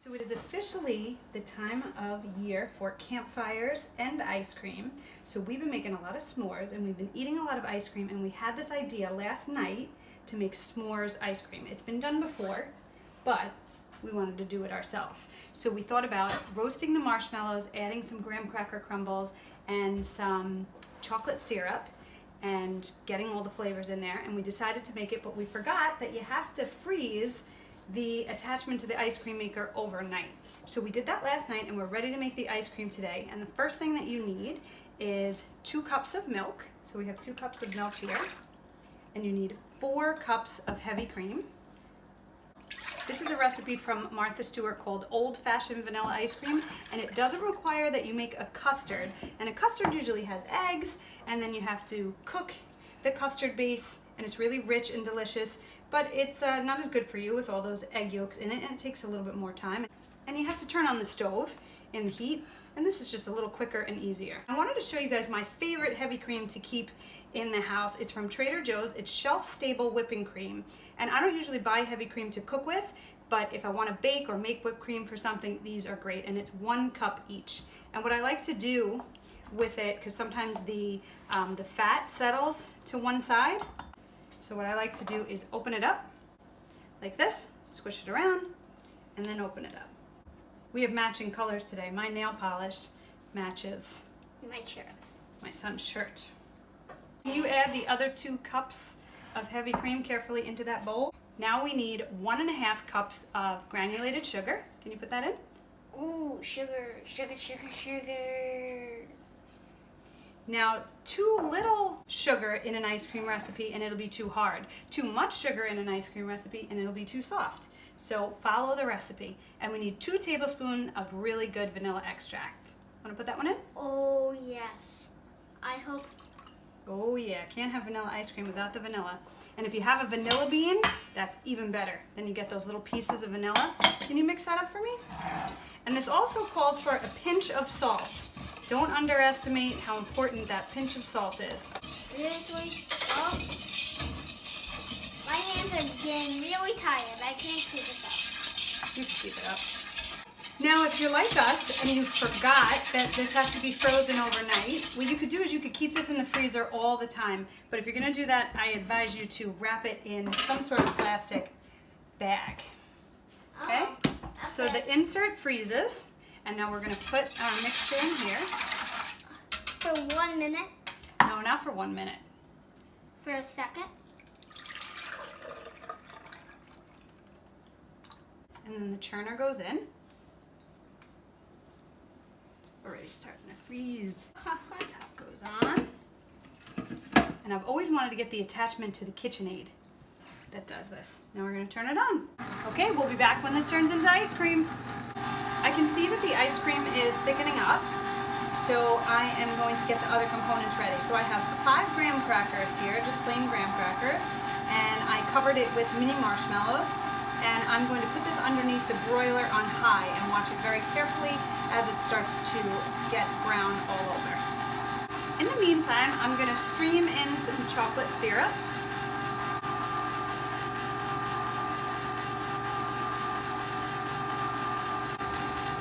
So it is officially the time of year for campfires and ice cream. So we've been making a lot of s'mores and we've been eating a lot of ice cream, and we had this idea last night to make s'mores ice cream. It's been done before, but we wanted to do it ourselves. So we thought about roasting the marshmallows, adding some graham cracker crumbles and some chocolate syrup, and getting all the flavors in there. And we decided to make it, but we forgot that you have to freeze the attachment to the ice cream maker overnight. So we did that last night and we're ready to make the ice cream today. And the first thing that you need is 2 cups of milk. So we have 2 cups of milk here. And you need 4 cups of heavy cream. This is a recipe from Martha Stewart called Old Fashioned Vanilla Ice Cream, and it doesn't require that you make a custard. And a custard usually has eggs, and then you have to cook the custard base, and it's really rich and delicious, but it's not as good for you with all those egg yolks in it, and it takes a little bit more time. And you have to turn on the stove in the heat, and this is just a little quicker and easier. I wanted to show you guys my favorite heavy cream to keep in the house. It's from Trader Joe's. It's shelf-stable whipping cream, and I don't usually buy heavy cream to cook with, but if I want to bake or make whipped cream for something, these are great, and it's 1 cup each. And what I like to do with it, because sometimes the fat settles to one side, so what I like to do is open it up like this, squish it around, and then open it up. We have matching colors today. My nail polish matches my shirt. My son's shirt. You add the other 2 cups of heavy cream carefully into that bowl. Now we need 1½ cups of granulated sugar. Can you put that in? Ooh, sugar. Now, too little sugar in an ice cream recipe and it'll be too hard. Too much sugar in an ice cream recipe and it'll be too soft. So follow the recipe. And we need 2 tablespoons of really good vanilla extract. Want to put that one in? Oh, yes. I hope. Oh yeah, can't have vanilla ice cream without the vanilla. And if you have a vanilla bean, that's even better. Then you get those little pieces of vanilla. Can you mix that up for me? And this also calls for a pinch of salt. Don't underestimate how important that pinch of salt is. Seriously? Oh. My hands are getting really tired. I can't keep this up. You can keep it up. Now, if you're like us and you forgot that this has to be frozen overnight, what you could do is you could keep this in the freezer all the time. But if you're going to do that, I advise you to wrap it in some sort of plastic bag. Okay? So the insert freezes, and now we're going to put our mixture in here. For 1 minute? No, not for 1 minute. For a second? And then the churner goes in. Already starting to freeze. The top goes on. And I've always wanted to get the attachment to the KitchenAid that does this. Now we're going to turn it on. Okay, we'll be back when this turns into ice cream. I can see that the ice cream is thickening up, so I am going to get the other components ready. So I have 5 graham crackers here, just plain graham crackers, and I covered it with mini marshmallows. And I'm going to put this underneath the broiler on high and watch it very carefully as it starts to get brown all over. In the meantime, I'm going to stream in some chocolate syrup.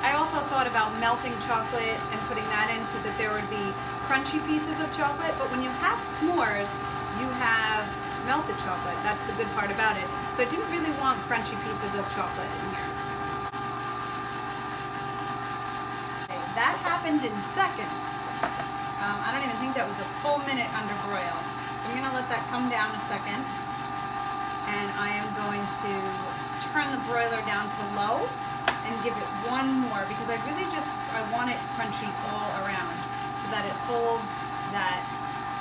I also thought about melting chocolate and putting that in so that there would be crunchy pieces of chocolate, but when you have s'mores, you have melted chocolate. That's the good part about it. So I didn't really want crunchy pieces of chocolate in here. Okay, that happened in seconds. I don't even think that was a full minute under broil. So I'm going to let that come down a second. And I am going to turn the broiler down to low and give it 1 more, because I want it crunchy all around so that it holds that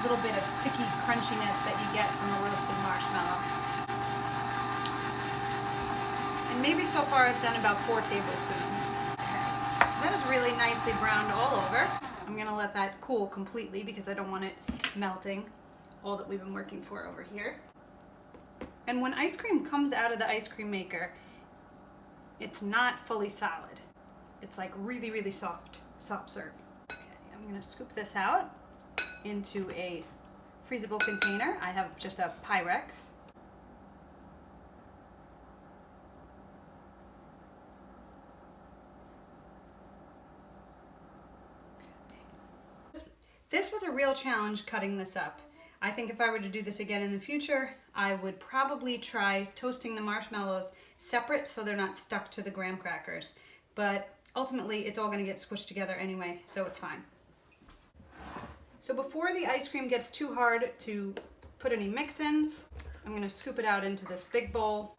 little bit of sticky crunchiness that you get from a roasted marshmallow. And maybe so far I've done about 4 tablespoons. Okay, so that is really nicely browned all over. I'm gonna let that cool completely because I don't want it melting all that we've been working for over here. And when ice cream comes out of the ice cream maker, it's not fully solid. It's like really, really soft serve. Okay, I'm gonna scoop this out into a freezable container. I have just a Pyrex. This was a real challenge cutting this up. I think if I were to do this again in the future, I would probably try toasting the marshmallows separate so they're not stuck to the graham crackers. But ultimately, it's all going to get squished together anyway, so it's fine. So before the ice cream gets too hard to put any mix-ins, I'm going to scoop it out into this big bowl.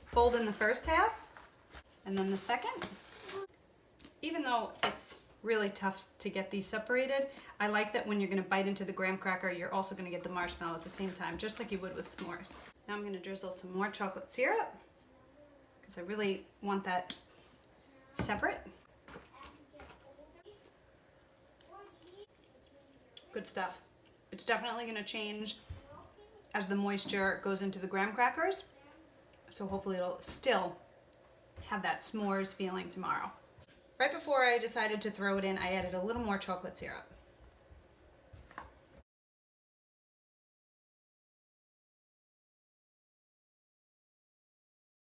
Fold in the first half, and then the second. Even though it's really tough to get these separated, I like that when you're going to bite into the graham cracker, you're also going to get the marshmallow at the same time, just like you would with s'mores. Now I'm going to drizzle some more chocolate syrup, because I really want that separate. Good stuff. It's definitely going to change as the moisture goes into the graham crackers, so hopefully it'll still have that s'mores feeling tomorrow. Right before I decided to throw it in, I added a little more chocolate syrup.